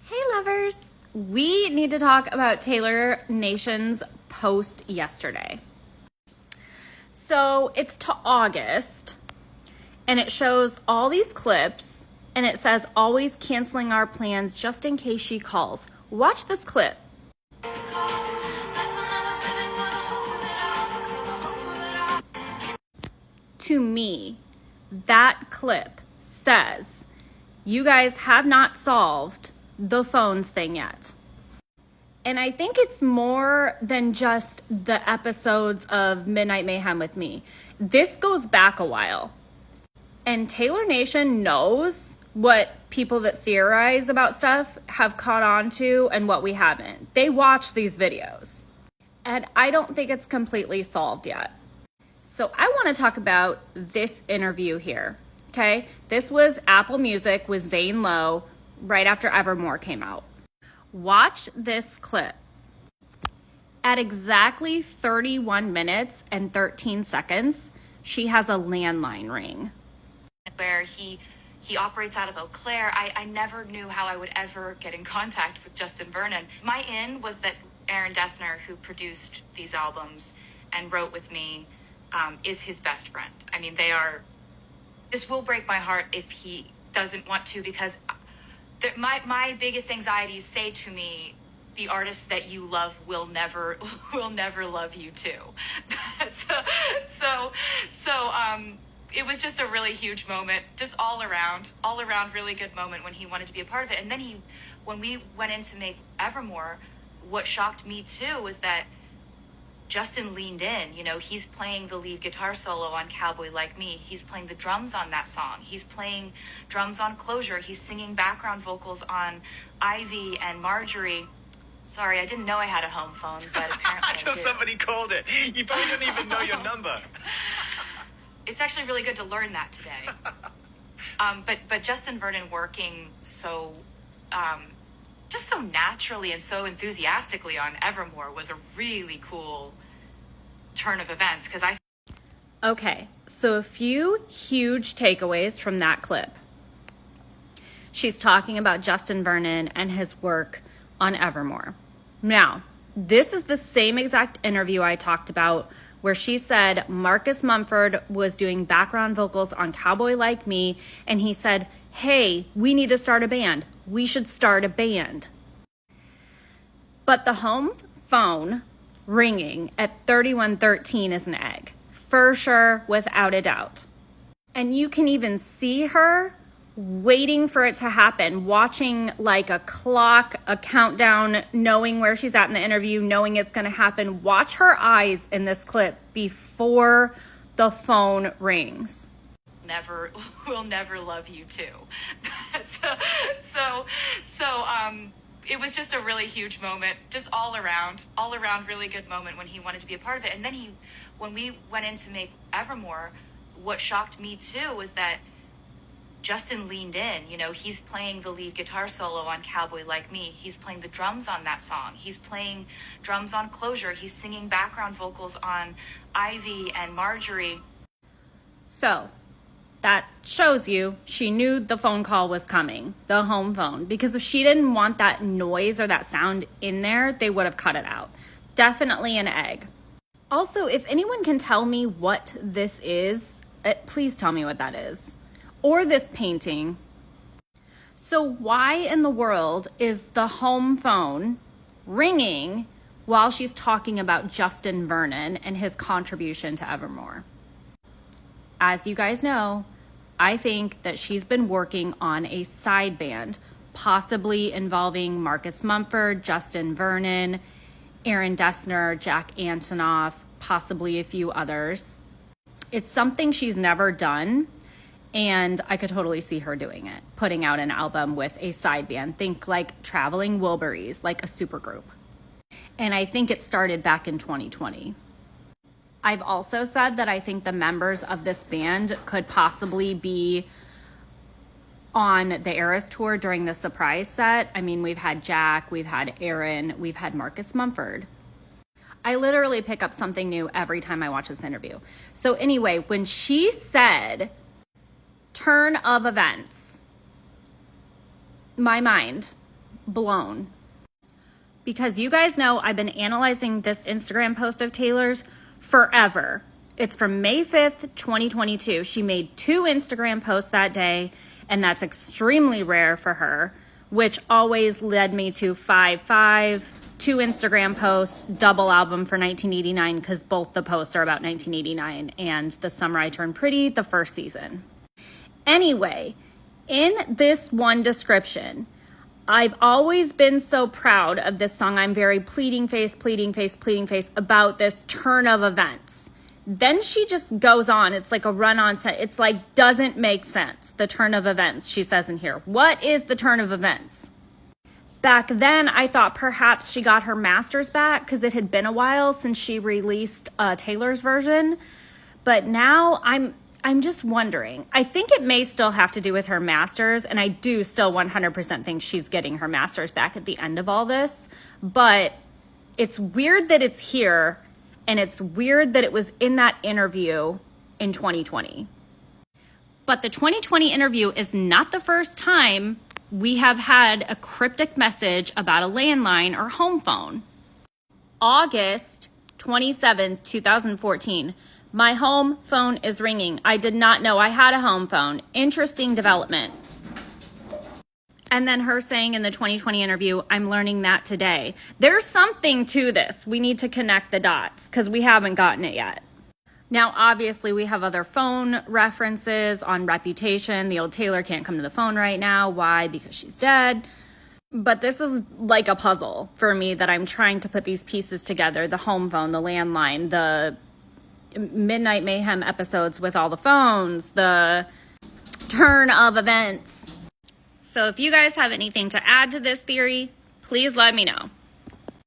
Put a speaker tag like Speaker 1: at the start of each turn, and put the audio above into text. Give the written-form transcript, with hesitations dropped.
Speaker 1: Hey lovers! We need to talk about Taylor Nation's post yesterday. So it's to August and it shows all these clips and it says always canceling our plans just in case she calls. Watch this clip. To me, that clip says you guys have not solved the phones thing yet. And I think it's more than just the episodes of Midnight Mayhem with me. This goes back a while. And Taylor Nation knows what people that theorize about stuff have caught on to and what we haven't. They watch these videos. And I don't think it's completely solved yet. So I want to talk about this interview here. Okay, this was Apple Music with Zane Lowe right after Evermore came out. Watch this clip. At exactly 31 minutes and 13 seconds, she has a landline ring.
Speaker 2: Where he operates out of Eau Claire. I never knew how I would ever get in contact with Justin Vernon. My in was that Aaron Dessner, who produced these albums and wrote with me, is his best friend. I mean, this will break my heart if he doesn't want to, because my biggest anxieties say to me, the artists that you love will never love you too. so it was just a really huge moment, just all around really good moment when he wanted to be a part of it. And then when we went in to make Evermore, what shocked me too was that Justin leaned in. You know, he's playing the lead guitar solo on Cowboy Like Me. He's playing the drums on that song. He's playing drums on Closure. He's singing background vocals on Ivy and Marjorie. Sorry, I didn't know I had a home phone, but apparently
Speaker 3: Until somebody called it. You probably didn't even know your number.
Speaker 2: It's actually really good to learn that today. But Justin Vernon working so just so naturally and so enthusiastically on Evermore was a really cool turn of events, because
Speaker 1: Okay, so a few huge takeaways from that clip. She's talking about Justin Vernon and his work on Evermore. Now, this is the same exact interview I talked about where she said Marcus Mumford was doing background vocals on Cowboy Like Me, and he said, hey, we need to start a band. We should start a band. But the home phone ringing at 31:13 is an egg. For sure, without a doubt. And you can even see her waiting for it to happen, watching like a clock, a countdown, knowing where she's at in the interview, knowing it's going to happen. Watch her eyes in this clip before the phone rings.
Speaker 2: Will never love you too. It was just a really huge moment, just all around really good moment when he wanted to be a part of it. And then when we went in to make Evermore, what shocked me too was that Justin leaned in. You know, he's playing the lead guitar solo on Cowboy Like Me. He's playing the drums on that song. He's playing drums on Closure. He's singing background vocals on Ivy and Marjorie.
Speaker 1: So that shows you she knew the phone call was coming, the home phone, because if she didn't want that noise or that sound in there, they would have cut it out. Definitely an egg. Also, if anyone can tell me what this is, please tell me what that is. Or this painting. So why in the world is the home phone ringing while she's talking about Justin Vernon and his contribution to Evermore? As you guys know, I think that she's been working on a side band, possibly involving Marcus Mumford, Justin Vernon, Aaron Dessner, Jack Antonoff, possibly a few others. It's something she's never done, and I could totally see her doing it, putting out an album with a side band. Think like Traveling Wilburys, like a supergroup. And I think it started back in 2020. I've also said that I think the members of this band could possibly be on the Eras tour during the surprise set. I mean, we've had Jack, we've had Aaron, we've had Marcus Mumford. I literally pick up something new every time I watch this interview. So anyway, when she said turn of events, my mind blown. Because you guys know I've been analyzing this Instagram post of Taylor's forever. It's from May 5th, 2022. She made 2 Instagram posts that day, and that's extremely rare for her, which always led me to 5-5, 2 Instagram posts, double album for 1989, because both the posts are about 1989 and The Summer I Turned Pretty, the first season. Anyway, in this one description, I've always been so proud of this song. I'm very pleading face about this turn of events. Then she just goes on. It's like a run-on set. It's like, doesn't make sense. The turn of events, she says in here. What is the turn of events? Back then, I thought perhaps she got her masters back because it had been a while since she released Taylor's version. But now I'm just wondering. I think it may still have to do with her masters, and I do still 100% think she's getting her masters back at the end of all this. But it's weird that it's here, and it's weird that it was in that interview in 2020. But the 2020 interview is not the first time we have had a cryptic message about a landline or home phone. August 27th, 2014. My home phone is ringing. I did not know I had a home phone. Interesting development. And then her saying in the 2020 interview, I'm learning that today. There's something to this. We need to connect the dots because we haven't gotten it yet. Now, obviously, we have other phone references on Reputation. The old Taylor can't come to the phone right now. Why? Because she's dead. But this is like a puzzle for me that I'm trying to put these pieces together. The home phone, the landline, the Midnight Mayhem episodes with all the phones, the turn of events. So if you guys have anything to add to this theory, please let me know.